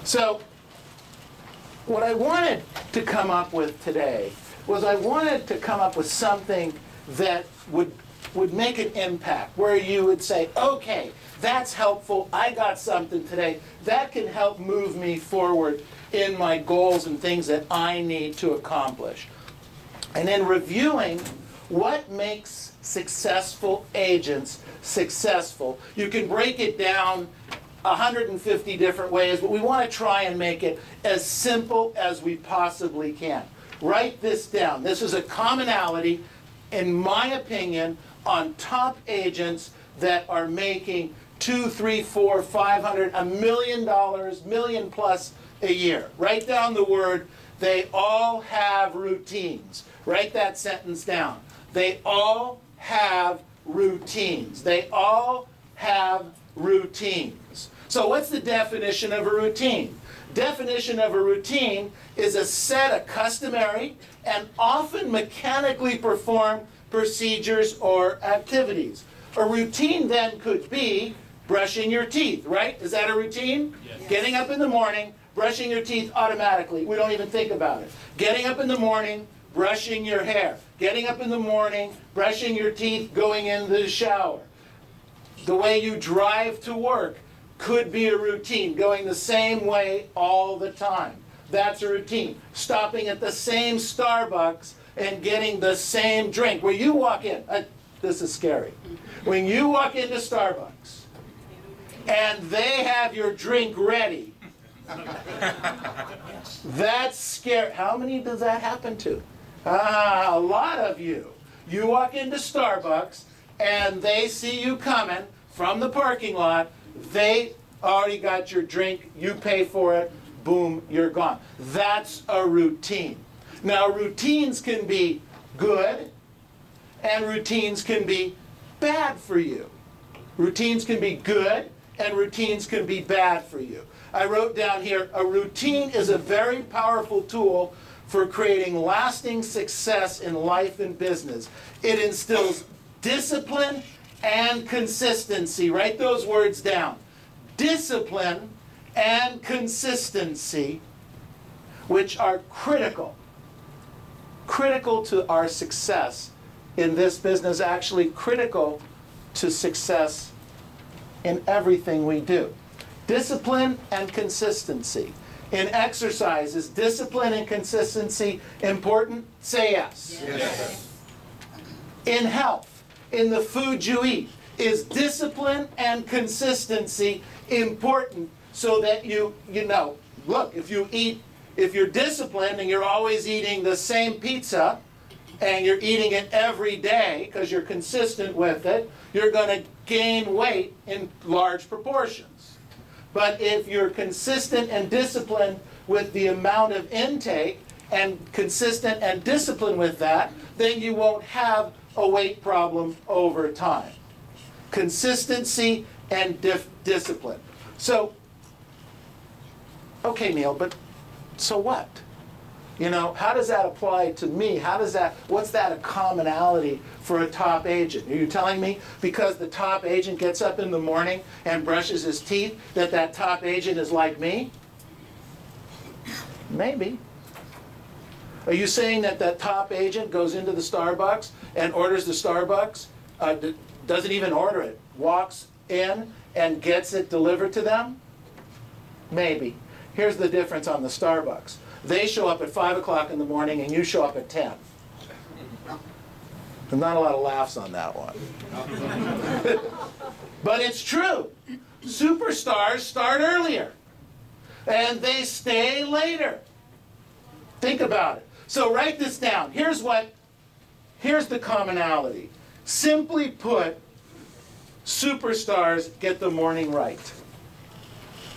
So what I wanted to come up with today was I wanted to come up with something that would make an impact, where you would say, okay, that's helpful, I got something today, that can help move me forward in my goals and things that I need to accomplish. And then reviewing what makes successful agents successful. You can break it down 150 different ways, but we want to try and make it as simple as we possibly can. Write this down. This is a commonality, in my opinion, on top agents that are making $200, $300, $400, $500, $1 million, million plus a year. Write down the word, they all have routines. Write that sentence down. They all have routines. They all have routines. So what's the definition of a routine? Definition of a routine is a set of customary and often mechanically performed procedures or activities. A routine then could be brushing your teeth, right? Is that a routine? Yes. Getting up in the morning, brushing your teeth automatically. We don't even think about it. Getting up in the morning, brushing your hair. Getting up in the morning, brushing your teeth, going into the shower. The way you drive to work could be a routine, going the same way all the time. That's a routine. Stopping at the same Starbucks and getting the same drink. Where you walk in, this is scary. When you walk into Starbucks and they have your drink ready, that's scary. How many does that happen to? A lot of you. You walk into Starbucks and they see you coming from the parking lot. They already got your drink. You pay for it. Boom, you're gone. That's a routine. Now, routines can be good and routines can be bad for you. Routines can be good and routines can be bad for you. I wrote down here, a routine is a very powerful tool for creating lasting success in life and business. It instills discipline and consistency. Write those words down. Discipline and consistency, which are critical to our success in this business, actually critical to success in everything we do. Discipline and consistency. In exercise, is discipline and consistency important? Say yes. Yes. In health, in the food you eat, is discipline and consistency important so that you know, look, if you're disciplined and you're always eating the same pizza and you're eating it every day because you're consistent with it, you're going to gain weight in large proportions. But if you're consistent and disciplined with the amount of intake and consistent and disciplined with that, then you won't have a weight problem over time. Consistency and discipline. So, okay, Neil, but so what? You know, how does that apply to me? What's that a commonality for a top agent? Are you telling me because the top agent gets up in the morning and brushes his teeth that top agent is like me? Maybe. Are you saying that top agent goes into the Starbucks and orders the Starbucks, doesn't even order it, walks in and gets it delivered to them? Maybe. Here's the difference on the Starbucks. They show up at 5 o'clock in the morning and you show up at 10. There's not a lot of laughs on that one. But it's true. Superstars start earlier and they stay later. Think about it. So write this down. Here's the commonality. Simply put, superstars get the morning right.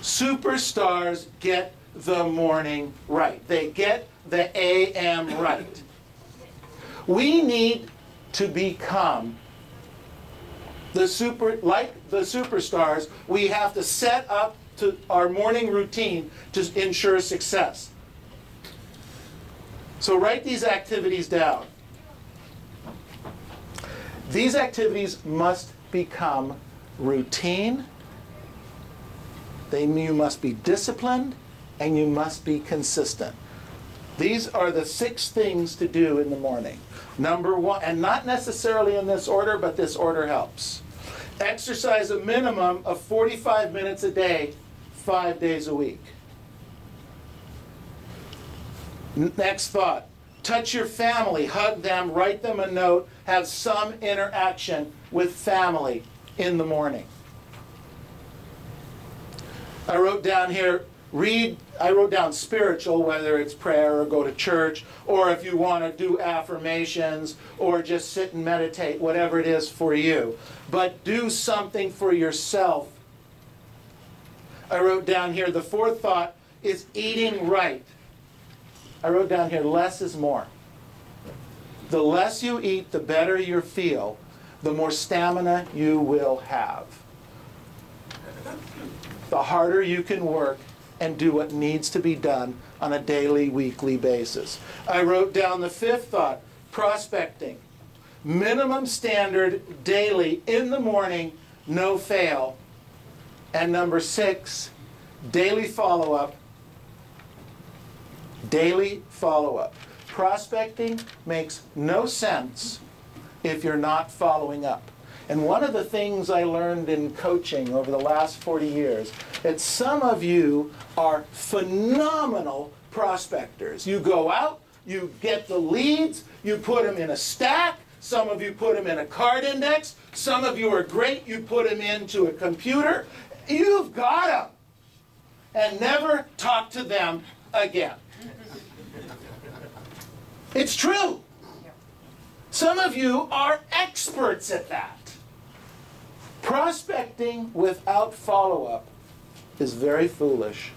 Superstars get the morning right. They get the AM right. We need to become like the superstars. We have to set up to our morning routine to ensure success. So write these activities down. These activities must become routine. You must be disciplined and you must be consistent. These are the 6 things to do in the morning. Number 1, and not necessarily in this order, but this order helps. Exercise a minimum of 45 minutes a day, 5 days a week. Next thought, touch your family, hug them, write them a note, have some interaction with family in the morning. I wrote down here, I wrote down spiritual, whether it's prayer or go to church, or if you want to do affirmations, or just sit and meditate, whatever it is for you. But do something for yourself. I wrote down here, the 4th thought is eating right. I wrote down here, less is more. The less you eat, the better you feel, the more stamina you will have. The harder you can work and do what needs to be done on a daily, weekly basis. I wrote down the 5th thought, prospecting. Minimum standard daily in the morning, no fail. And number 6, daily follow-up. Daily follow-up. Prospecting makes no sense if you're not following up. And one of the things I learned in coaching over the last 40 years, that some of you are phenomenal prospectors. You go out, you get the leads, you put them in a stack, some of you put them in a card index, some of you are great, you put them into a computer. You've got them. And never talk to them again. It's true. Some of you are experts at that. Prospecting without follow-up is very foolish,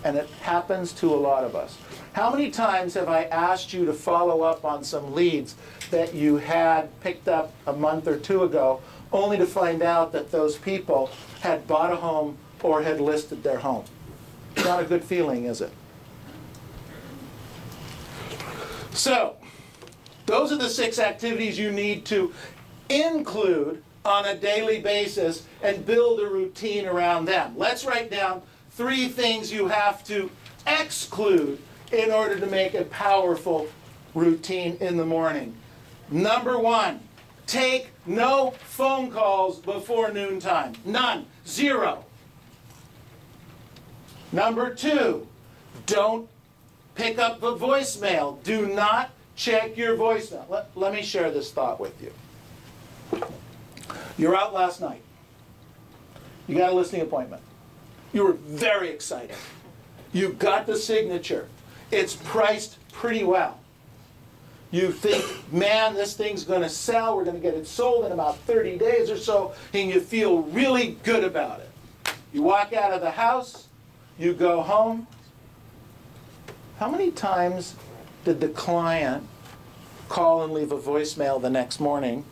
and it happens to a lot of us. How many times have I asked you to follow up on some leads that you had picked up a month or 2 ago, only to find out that those people had bought a home or had listed their home? Not a good feeling, is it? So, those are the 6 activities you need to include on a daily basis and build a routine around them. Let's write down 3 things you have to exclude in order to make a powerful routine in the morning. Number 1, take no phone calls before noontime. None. 0. Number 2, don't pick up the voicemail. Do not check your voicemail. Let me share this thought with you. You're out last night. You got a listing appointment. You were very excited. You got the signature. It's priced pretty well. You think, man, this thing's going to sell. We're going to get it sold in about 30 days or so, and you feel really good about it. You walk out of the house. You go home. How many times did the client call and leave a voicemail the next morning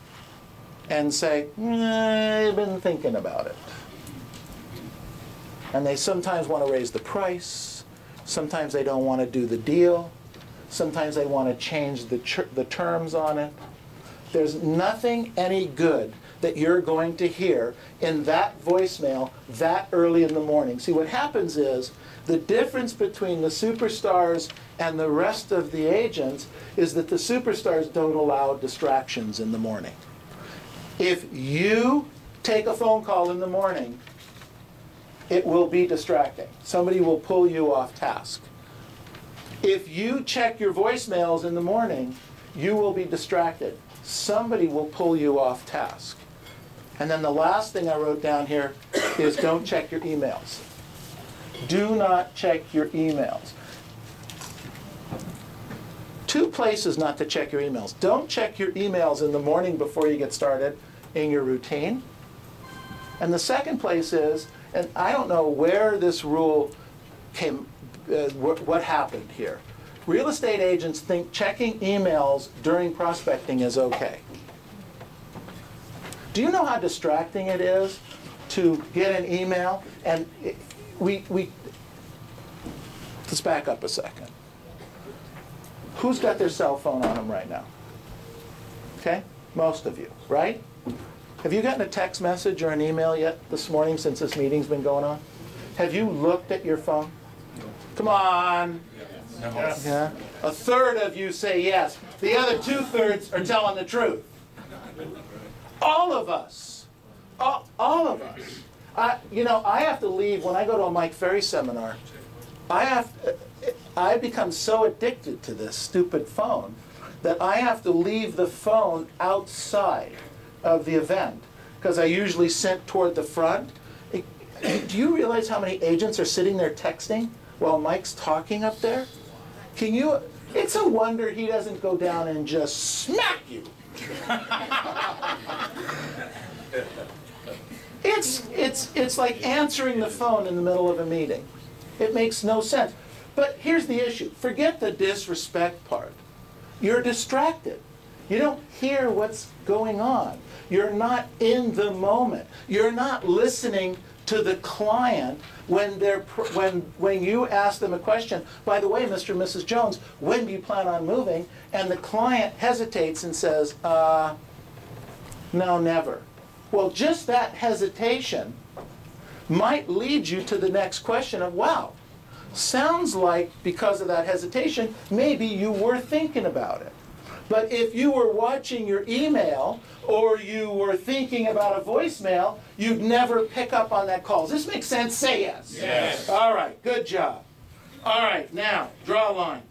and say, I've been thinking about it? And they sometimes want to raise the price. Sometimes they don't want to do the deal. Sometimes they want to change the terms on it. There's nothing any good that you're going to hear in that voicemail that early in the morning. See, what happens is the difference between the superstars and the rest of the agents is that the superstars don't allow distractions in the morning. If you take a phone call in the morning, it will be distracting. Somebody will pull you off task. If you check your voicemails in the morning, you will be distracted. Somebody will pull you off task. And then the last thing I wrote down here is don't check your emails. Do not check your emails. 2 places not to check your emails. Don't check your emails in the morning before you get started in your routine. And the second place is, and I don't know where this rule came, what happened here. Real estate agents think checking emails during prospecting is okay. Do you know how distracting it is to get an email? And let's back up a second. Who's got their cell phone on them right now? Okay, most of you, right? Have you gotten a text message or an email yet this morning since this meeting's been going on? Have you looked at your phone? Come on. Yes. Yeah. A third of you say yes. The other 2/3 are telling the truth. All of us. All of us. I have to leave when I go to a Mike Ferry seminar. I become so addicted to this stupid phone that I have to leave the phone outside of the event because I usually sit toward the front. Do you realize how many agents are sitting there texting while Mike's talking up there? It's a wonder he doesn't go down and just smack you. It's like answering the phone in the middle of a meeting. It makes no sense. But here's the issue. Forget the disrespect part. You're distracted. You don't hear what's going on. You're not in the moment. You're not listening to the client when you ask them a question. By the way, Mr. and Mrs. Jones, when do you plan on moving? And the client hesitates and says, no, never. Well, just that hesitation might lead you to the next question of, wow, sounds like because of that hesitation, maybe you were thinking about it. But if you were watching your email or you were thinking about a voicemail, you'd never pick up on that call. Does this make sense? Say yes. Yes. All right, good job. All right, now, draw a line.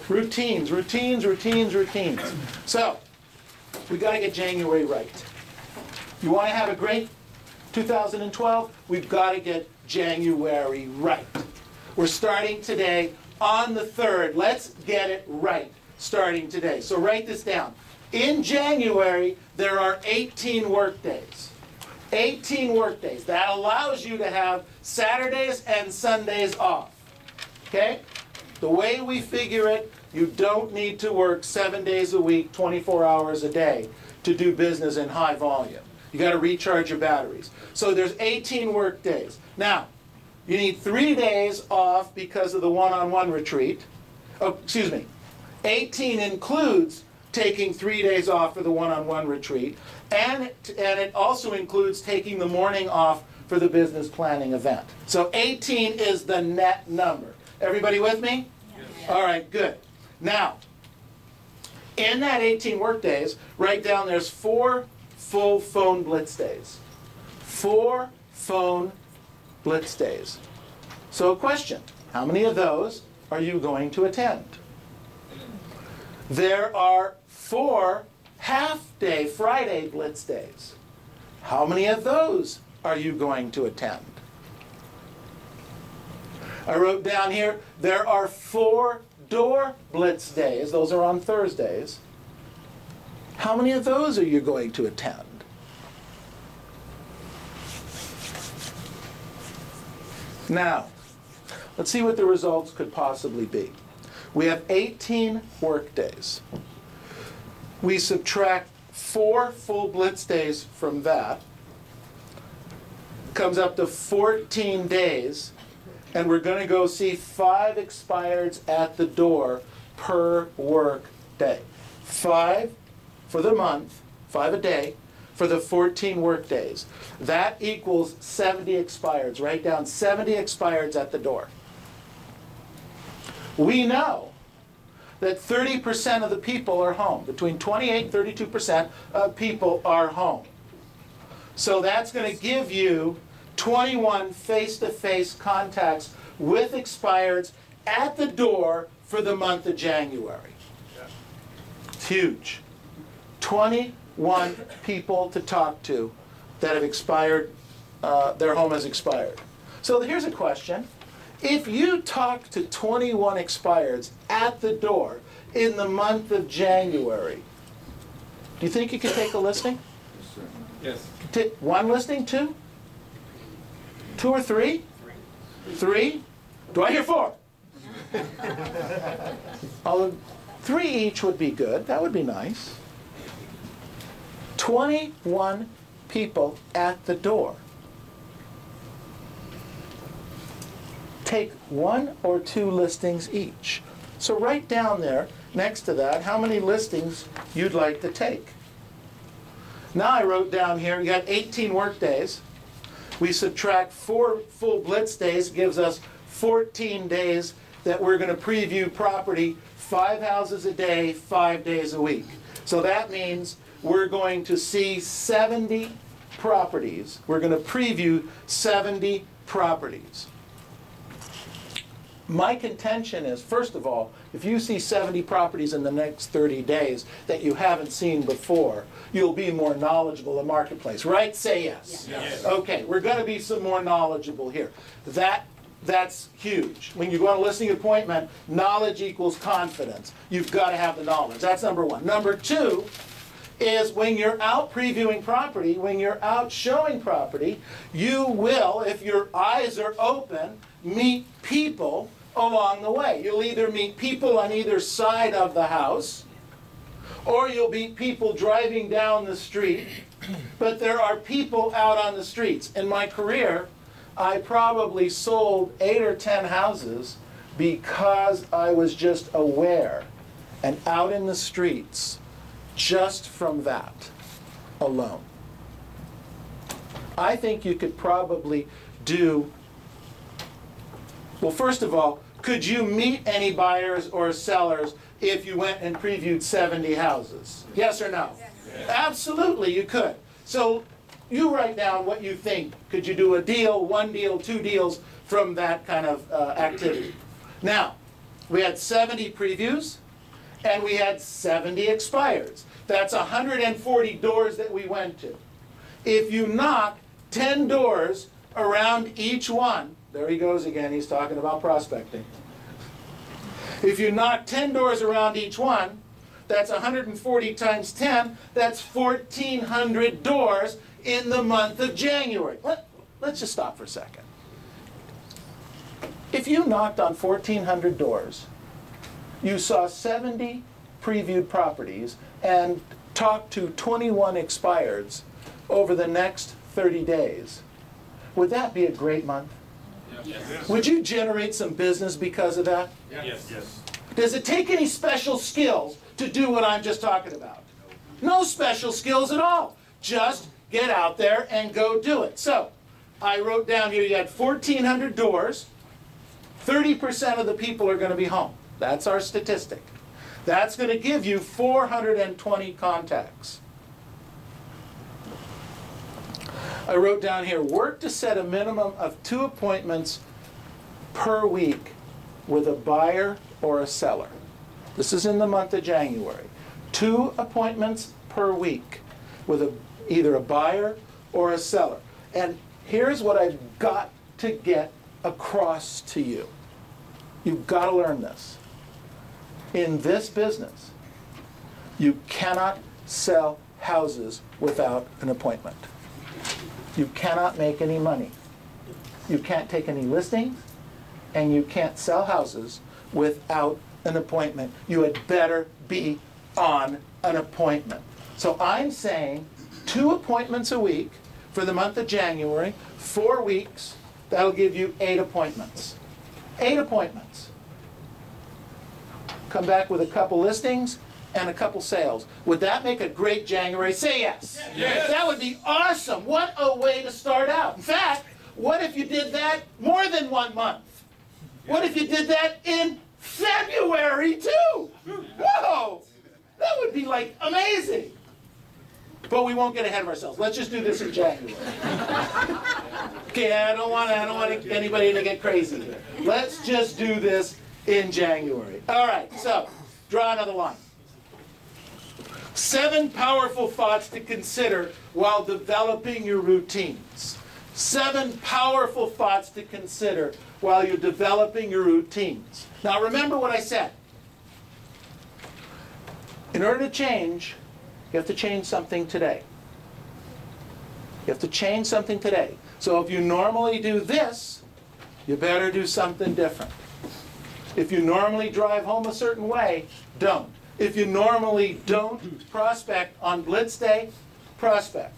Routines, routines, routines, routines. So, we got to get January right. You want to have a great 2012? We've got to get January right. We're starting today on the 3rd. Let's get it right starting today. So write this down. In January, there are 18 work days. 18 work days. That allows you to have Saturdays and Sundays off. Okay? The way we figure it, you don't need to work 7 days a week, 24 hours a day to do business in high volume. You got to recharge your batteries. So there's 18 work days. Now, you need 3 days off because of the one-on-one retreat. Oh, excuse me. 18 includes taking 3 days off for the one-on-one retreat, and it also includes taking the morning off for the business planning event. So 18 is the net number. Everybody with me? Yes. All right, good. Now, in that 18 work days, write down there's 4 full phone blitz days. 4 phone blitz days. So a question, how many of those are you going to attend? There are 4 half-day Friday blitz days. How many of those are you going to attend? I wrote down here, there are 4 door blitz days. Those are on Thursdays. How many of those are you going to attend? Now, let's see what the results could possibly be. We have 18 work days. We subtract 4 full blitz days from that. Comes up to 14 days. And we're going to go see 5 expireds at the door per work day. 5 for the month, 5 a day, for the 14 work days. That equals 70 expireds. Write down 70 expireds at the door. We know that 30% of the people are home. Between 28 and 32% of people are home. So that's going to give you 21 face-to-face contacts with expireds at the door for the month of January. It's huge. 21 people to talk to that have expired, their home has expired. So here's a question. If you talk to 21 expireds at the door in the month of January, do you think you could take a listing? Yes. Take 1 listing, 2? 2 or 3? 3? Do I hear 4? 3 each would be good. That would be nice. 21 people at the door. Take 1 or 2 listings each. So write down there, next to that, how many listings you'd like to take. Now I wrote down here, you got 18 work days. We subtract 4 full blitz days, gives us 14 days that we're going to preview property, 5 houses a day, 5 days a week. So that means we're going to see 70 properties. We're going to preview 70 properties. My contention is, first of all, if you see 70 properties in the next 30 days that you haven't seen before, you'll be more knowledgeable in the marketplace, right? Say yes. Yes. Okay, we're going to be some more knowledgeable here. That's huge. When you go on a listing appointment, knowledge equals confidence. You've got to have the knowledge. That's number one. Number two is when you're out previewing property, when you're out showing property, you will, if your eyes are open, meet people along the way. You'll either meet people on either side of the house, or you'll meet people driving down the street, but there are people out on the streets. In my career, I probably sold 8 or 10 houses because I was just aware and out in the streets just from that alone. I think you could probably do, well, first of all, could you meet any buyers or sellers if you went and previewed 70 houses? Yes or no? Yes. Absolutely, you could. So you write down what you think. Could you do a deal, 1 deal, 2 deals from that kind of activity? Now, we had 70 previews, and we had 70 expireds. That's 140 doors that we went to. If you knock 10 doors around each one, there he goes again, he's talking about prospecting. If you knock 10 doors around each one, that's 140 times 10, that's 1,400 doors in the month of January. Let's just stop for a second. If you knocked on 1,400 doors, you saw 70 previewed properties and talked to 21 expireds over the next 30 days, would that be a great month? Yes. Would you generate some business because of that? Yes. Yes. Does it take any special skills to do what I'm just talking about? No special skills at all. Just get out there and go do it. So, I wrote down here you had 1,400 doors. 30% of the people are going to be home. That's our statistic. That's going to give you 420 contacts. I wrote down here, work to set a minimum of 2 appointments per week with a buyer or a seller. This is in the month of January. 2 appointments per week with either a buyer or a seller. And here's what I've got to get across to you. You've got to learn this. In this business, you cannot sell houses without an appointment. You cannot make any money. You can't take any listings, and you can't sell houses without an appointment. You had better be on an appointment. So I'm saying 2 appointments a week for the month of January, 4 weeks, that'll give you 8 appointments. 8 appointments. Come back with a couple listings and a couple sales. Would that make a great January? Say yes. Yes. That would be awesome. What a way to start out. In fact, what if you did that more than 1 month? What if you did that in February too? Whoa! That would be like amazing. But we won't get ahead of ourselves. Let's just do this in January. Okay, I don't want anybody to get crazy here. Let's just do this in January. All right, so draw another line. 7 powerful thoughts to consider while developing your routines. 7 powerful thoughts to consider while you're developing your routines. Now remember what I said. In order to change, you have to change something today. You have to change something today. So if you normally do this, you better do something different. If you normally drive home a certain way, don't. If you normally don't prospect on Blitz Day, prospect.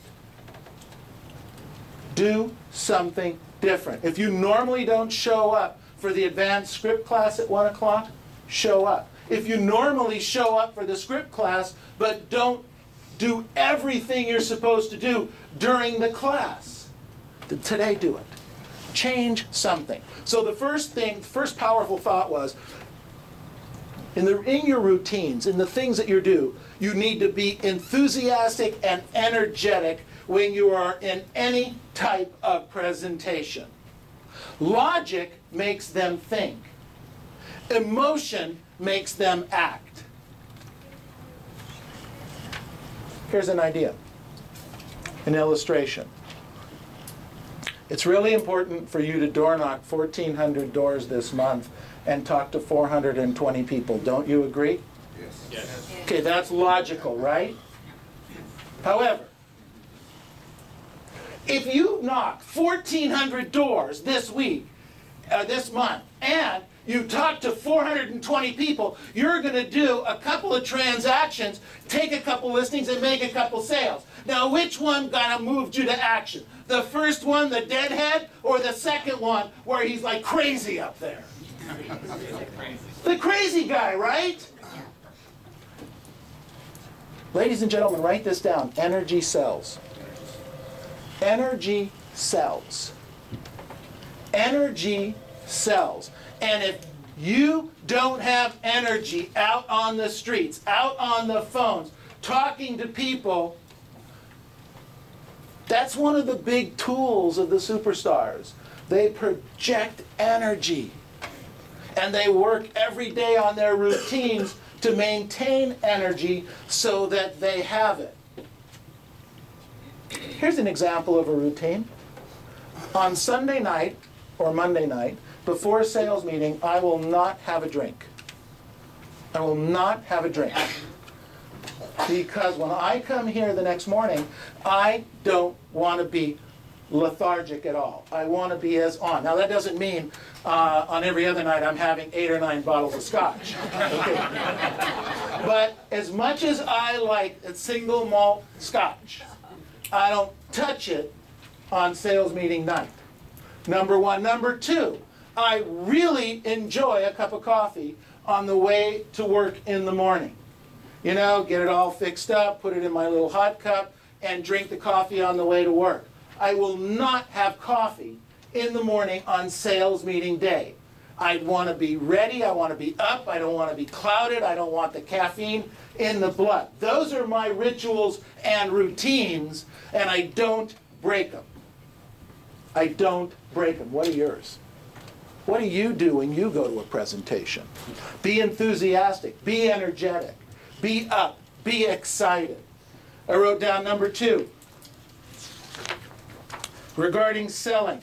Do something different. If you normally don't show up for the advanced script class at 1 o'clock, show up. If you normally show up for the script class but don't do everything you're supposed to do during the class, Today, do it. Change something. So the first powerful thought was, in your routines, in the things that you do, you need to be enthusiastic and energetic when you are in any type of presentation. Logic makes them think. Emotion makes them act. Here's an idea, an illustration. It's really important for you to door knock 1,400 doors this month and talk to 420 people. Don't you agree? Yes. Yes. Okay, that's logical, right? However, if you knock 1,400 doors this week, this month, and you talk to 420 people, you're going to do a couple of transactions, take a couple listings, and make a couple sales. Now, which one kind of moved you to action? The first one, the deadhead, or the second one where he's like crazy up there? The crazy guy, right? Ladies and gentlemen, write this down. Energy sells. Energy sells. Energy sells. And if you don't have energy out on the streets, out on the phones, talking to people, that's one of the big tools of the superstars. They project energy. And they work every day on their routines to maintain energy so that they have it. Here's an example of a routine. On Sunday night or Monday night, before a sales meeting, I will not have a drink. I will not have a drink. Because when I come here the next morning, I don't want to be lethargic at all. I want to be as on. Now that doesn't mean on every other night I'm having 8 or 9 bottles of scotch. Okay. But as much as I like a single malt scotch, I don't touch it on sales meeting night. Number one. Number two, I really enjoy a cup of coffee on the way to work in the morning. You know, get it all fixed up, put it in my little hot cup, and drink the coffee on the way to work. I will not have coffee in the morning on sales meeting day. I want to be ready, I want to be up, I don't want to be clouded, I don't want the caffeine in the blood. Those are my rituals and routines, and I don't break them. I don't break them. What are yours? What do you do when you go to a presentation? Be enthusiastic, be energetic, be up, be excited. I wrote down number 2. Regarding selling,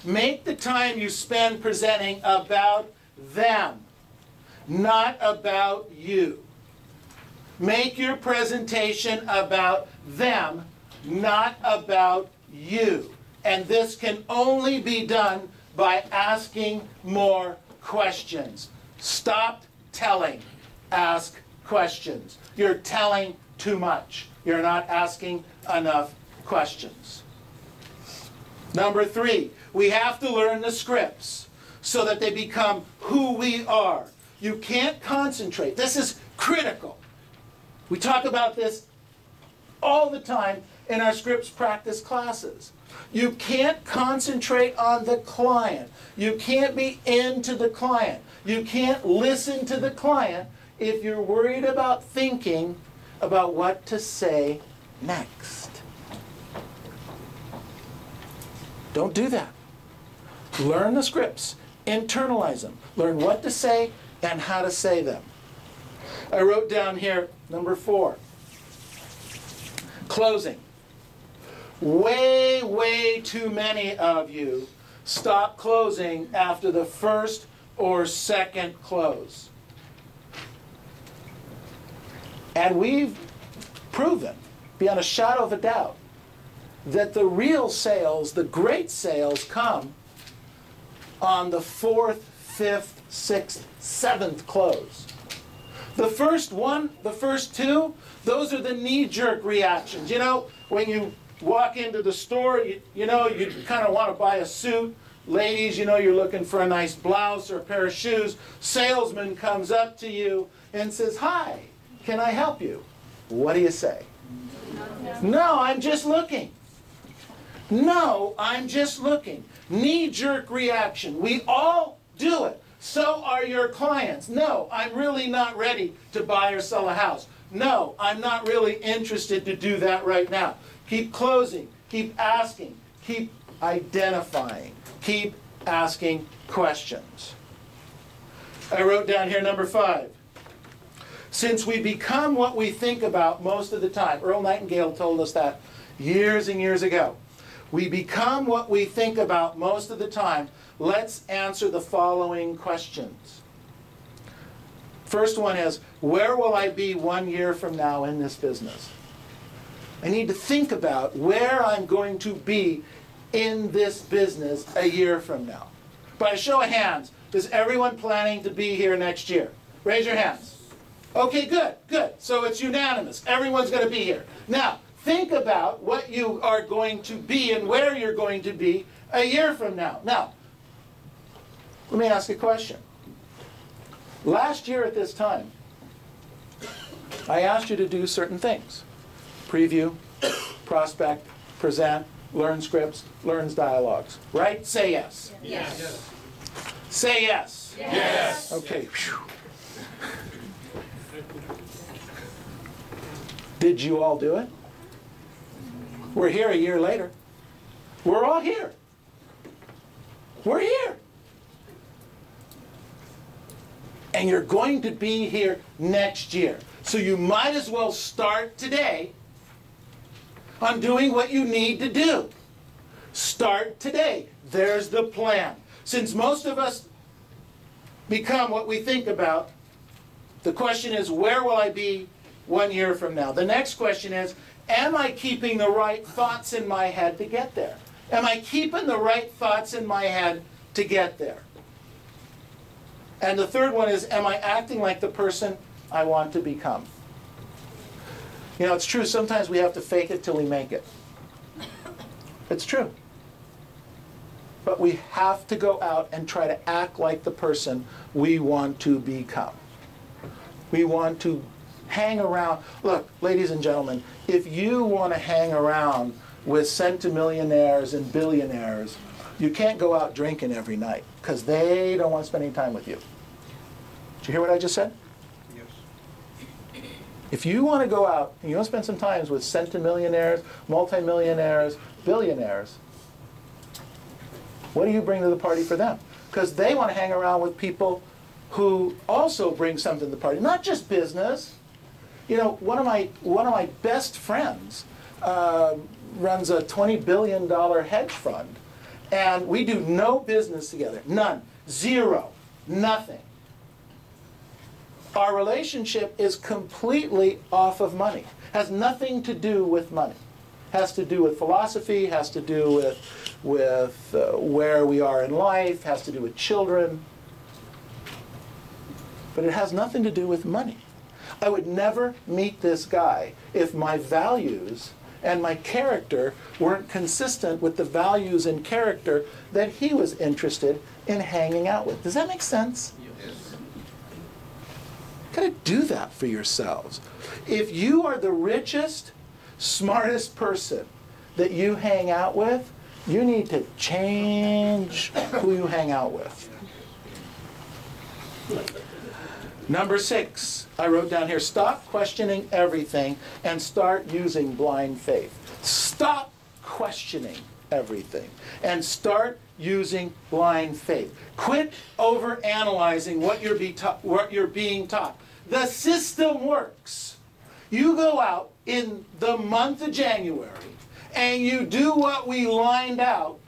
make the time you spend presenting about them, not about you. Make your presentation about them, not about you. And this can only be done by asking more questions. Stop telling. Ask questions. You're telling too much. You're not asking enough questions. Number 3, we have to learn the scripts so that they become who we are. You can't concentrate. This is critical. We talk about this all the time in our scripts practice classes. You can't concentrate on the client. You can't be into the client. You can't listen to the client if you're worried about thinking about what to say next. Don't do that. Learn the scripts. Internalize them. Learn what to say and how to say them. I wrote down here, number 4. Closing. Way, way too many of you stop closing after the first or second close. And we've proven, beyond a shadow of a doubt, that the real sales, the great sales, come on the 4th, 5th, 6th, 7th close. The first one, the first 2, those are the knee-jerk reactions. You know, when you walk into the store, you know, you kind of want to buy a suit. Ladies, you know, you're looking for a nice blouse or a pair of shoes. Salesman comes up to you and says, "Hi, can I help you?" What do you say? No, I'm just looking. No, I'm just looking. Knee-jerk reaction. We all do it. So are your clients. No, I'm really not ready to buy or sell a house. No, I'm not really interested to do that right now. Keep closing. Keep asking. Keep identifying. Keep asking questions. I wrote down here number 5. Since we become what we think about most of the time, Earl Nightingale told us that years and years ago. We become what we think about most of the time. Let's answer the following questions. First one is, where will I be 1 year from now in this business? I need to think about where I'm going to be in this business a year from now. By a show of hands, is everyone planning to be here next year? Raise your hands. Okay, good, good. So it's unanimous. Everyone's going to be here. Now, think about what you are going to be and where you're going to be a year from now. Now, let me ask a question. Last year at this time, I asked you to do certain things. Preview, prospect, present, learn scripts, learn dialogues. Right? Say yes. Yes. Yes. Say yes. Yes. Okay. Whew. Did you all do it? We're here a year later. We're all here. We're here. And you're going to be here next year. So you might as well start today on doing what you need to do. Start today. There's the plan. Since most of us become what we think about, the question is, where will I be 1 year from now? The next question is, am I keeping the right thoughts in my head to get there? Am I keeping the right thoughts in my head to get there? And the third one is, am I acting like the person I want to become? You know, it's true, sometimes we have to fake it till we make it. It's true. But we have to go out and try to act like the person we want to become. We want to hang around. Look, ladies and gentlemen, if you want to hang around with centimillionaires and billionaires, you can't go out drinking every night because they don't want to spend any time with you. Did you hear what I just said? Yes. If you want to go out and you want to spend some time with centimillionaires, multimillionaires, billionaires, what do you bring to the party for them? Because they want to hang around with people who also bring something to the party, not just business. You know, one of my best friends runs a $20 billion hedge fund, and we do no business together, none, zero, nothing. Our relationship is completely off of money, has nothing to do with money. Has to do with philosophy, has to do with where we are in life, has to do with children. But it has nothing to do with money. I would never meet this guy if my values and my character weren't consistent with the values and character that he was interested in hanging out with. Does that make sense? Yes. You've got to do that for yourselves. If you are the richest, smartest person that you hang out with, you need to change who you hang out with. Number 6, I wrote down here, stop questioning everything and start using blind faith. Stop questioning everything and start using blind faith. Quit overanalyzing what you're being taught. The system works. You go out in the month of January and you do what we lined out,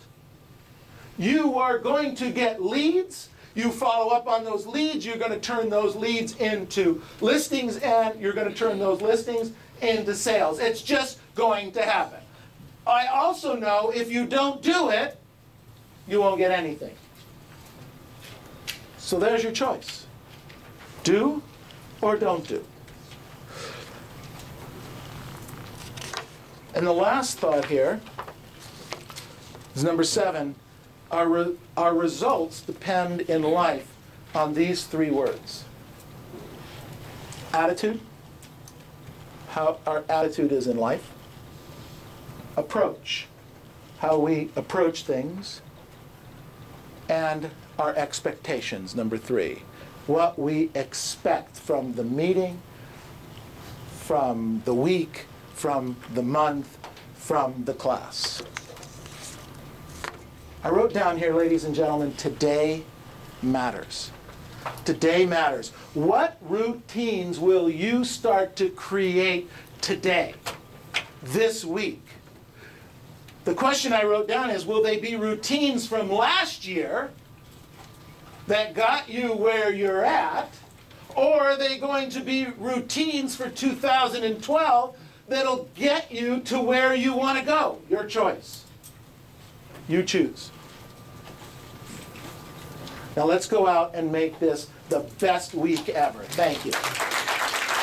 you are going to get leads. You follow up on those leads, you're going to turn those leads into listings, and you're going to turn those listings into sales. It's just going to happen. I also know if you don't do it, you won't get anything. So there's your choice. Do or don't do. And the last thought here is number 7. Our results depend in life on these 3 words. Attitude, how our attitude is in life. Approach, how we approach things, and our expectations, number 3. What we expect from the meeting, from the week, from the month, from the class. I wrote down here, ladies and gentlemen, today matters. Today matters. What routines will you start to create today, this week? The question I wrote down is, will they be routines from last year that got you where you're at, or are they going to be routines for 2012 that'll get you to where you want to go? Your choice. You choose. Now let's go out and make this the best week ever. Thank you.